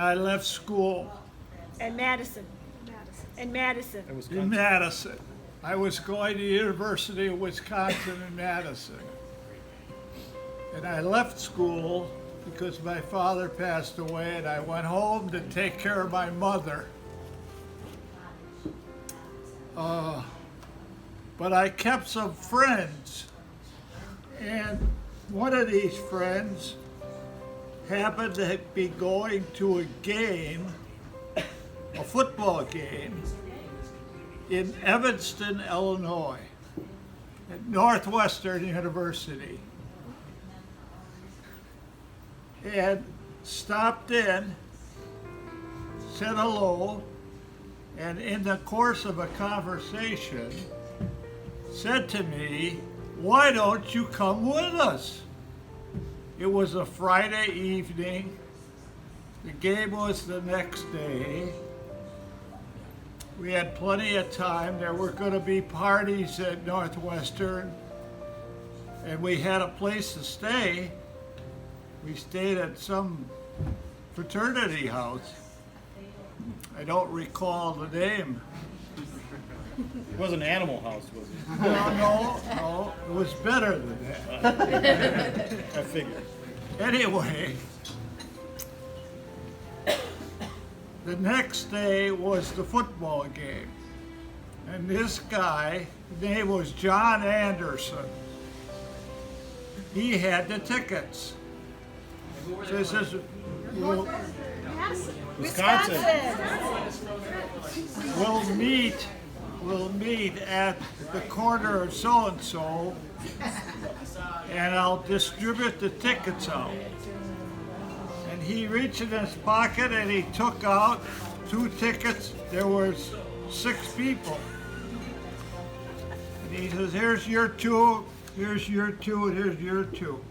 I left school And Madison. And Madison. in Madison. I was going to University of Wisconsin in Madison. And I left school because my father passed away and I went home to take care of my mother. But I kept some friends. And one of these friends happened to be going to a game, a football game, in Evanston, Illinois, at Northwestern University. And stopped in, said hello, and in the course of a conversation, said to me, "Why don't you come with us?" It was a Friday evening. The game was the next day. We had plenty of time. There were going to be parties at Northwestern, and we had a place to stay. We stayed at some fraternity house. I don't recall the name. It wasn't Animal House, was it? No, it was better than that. I figured. Anyway, the next day was the football game. And this guy, his name was John Anderson. He had the tickets. So he says, "We'll Wisconsin. we'll meet at the corner of so-and-so, and I'll distribute the tickets out." And he reached in his pocket and he took out 2 tickets. There was 6 people. And he says, "Here's your 2, here's your 2, and here's your 2."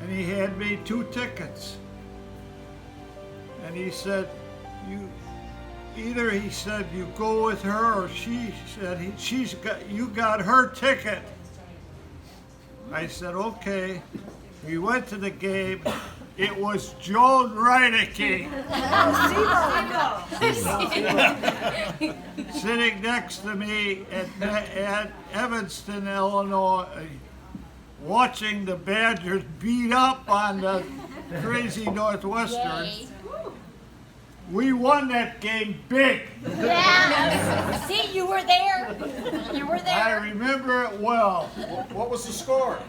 And he had me 2 tickets. And he said, he said, "You go with her," or she said, "You got her ticket." I said, "Okay." We went to the game. It was Joan Reinicke sitting next to me at Evanston, Illinois, watching the Badgers beat up on the crazy Northwestern. We won that game big. Yes. See, you were there. You were I there. remember it well. What was the score?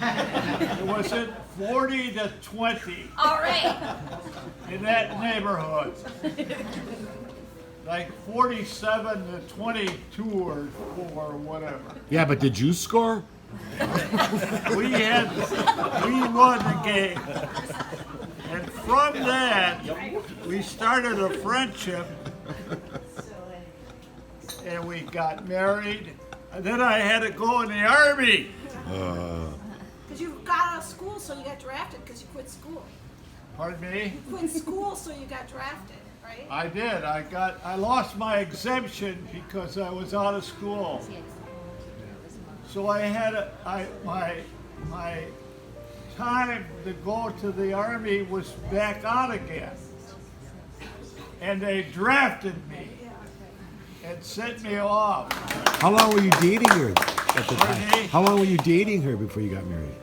It was at 40-20 All right. in that neighborhood. Like 47-22 or whatever. Yeah, but did you score? We won the game. And from that, we started a friendship, and we got married. And then I had to go in the Army. Because you got out of school, so you got drafted because you quit school. Pardon me? You quit school, so you got drafted, right? I did. I lost my exemption because I was out of school. So I had my time to go to the Army was back on again. And they drafted me and sent me off. How long were you dating her at the Pardon time? me? How long were you dating her before you got married?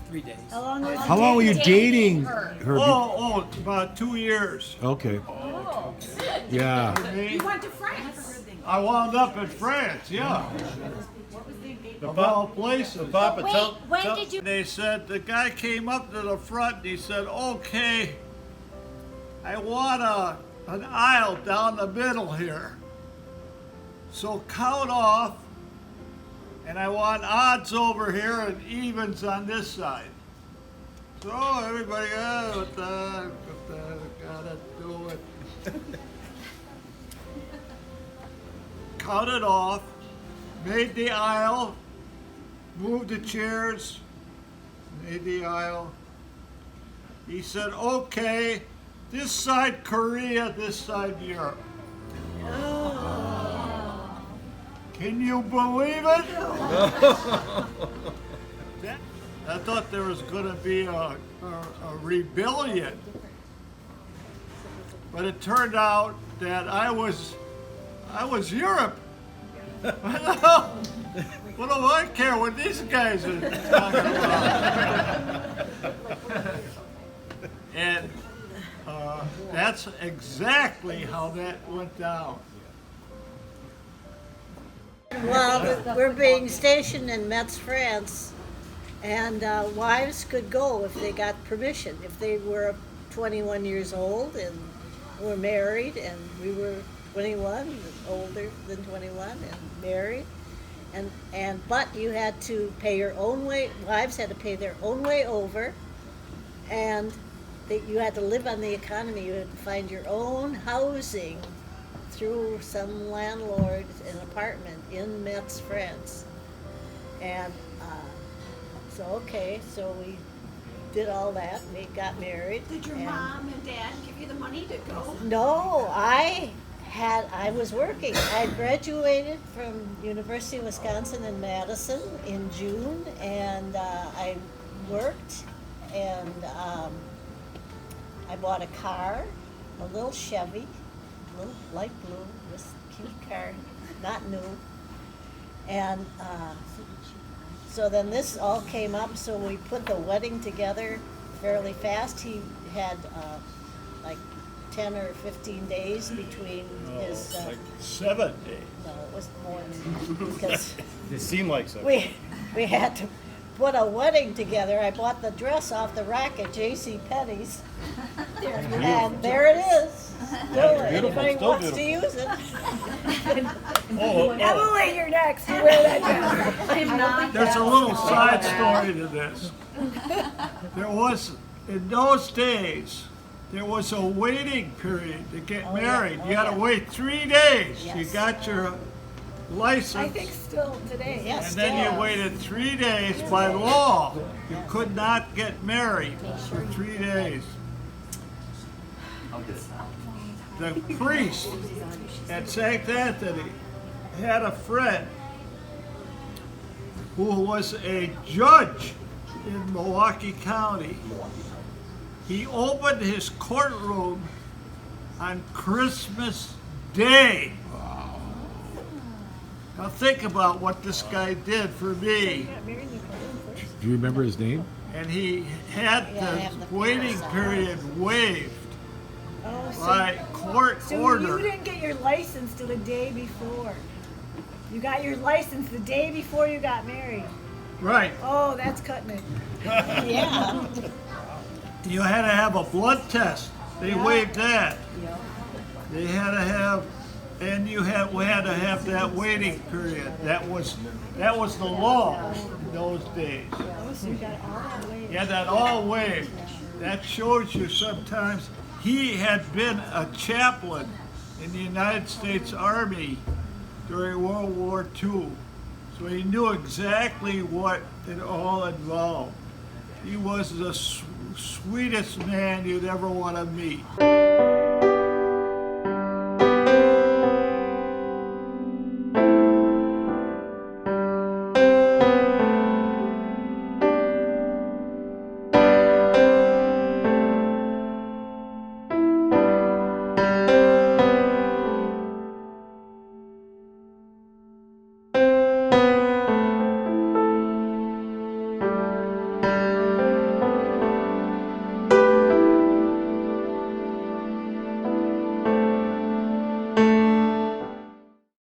3 days. How long was How long were you dating her? her? About 2 years. Okay. Oh. Yeah. Me? You went to France. I wound up in France, yeah. Of all places. Papa, Wait, tell, when tell- did you? They said, the guy came up to the front and he said, "Okay, I want an aisle down the middle here. So count off, and I want odds over here and evens on this side." So everybody, gotta do it. Counted off, made the aisle, moved the chairs, made the aisle. He said, "Okay, this side Korea, this side Europe." Can you believe it? I thought there was going to be a rebellion. But it turned out that I was Europe. What do I care what these guys are talking about? And that's exactly how that went down. Well, we're being stationed in Metz, France, and wives could go if they got permission. If they were 21 years old and were married, and we were 21, older than 21, and married, but you had to pay your own way. Wives had to pay their own way over, and you had to live on the economy. You had to find your own housing through some landlord, an apartment in Metz, France. And so we did all that. We got married. Did your and mom and dad give you the money to go? No, I was working. I graduated from University of Wisconsin in Madison in June, and I worked, and I bought a car, a little Chevy, a little light blue, this cute car, not new. And so then this all came up, so we put the wedding together fairly fast. He had like 10 or 15 days between his. Like 7 days. No, it was more than because It seemed like so. we had to put a wedding together. I bought the dress off the rack at J.C. Penney's, and there it is. Still, beautiful, anybody still wants beautiful. to use it. Emily, you're next. You wear that dress. I'm not. There's a little side story to this. There was, in those days, there was a waiting period to get Oh, yeah. married. Oh, You had yeah. to wait 3 days. You Yes. got your license. I think still today. Yes. And then you still. waited 3 days by law. You could not get married for 3 days. The priest at St. Anthony had a friend who was a judge in Milwaukee County. He opened his courtroom on Christmas Day. Now think about what this guy did for me. Do you remember his name? And he had Yeah, I have the the waiting papers. period waived Oh, so, by court so you order. didn't get your license till the day before. You got your license the day before you got married. Right. Oh, that's cutting it. Yeah. You had to have a blood test. They Yeah. waived that. Yeah. They had to have, and we had to have that waiting period. That was the law in those days. Oh, so you got all that way. You had that all waived. That shows you sometimes he had been a chaplain in the United States Army during World War II. So he knew exactly what it all involved. He was the sweetest man you'd ever want to meet.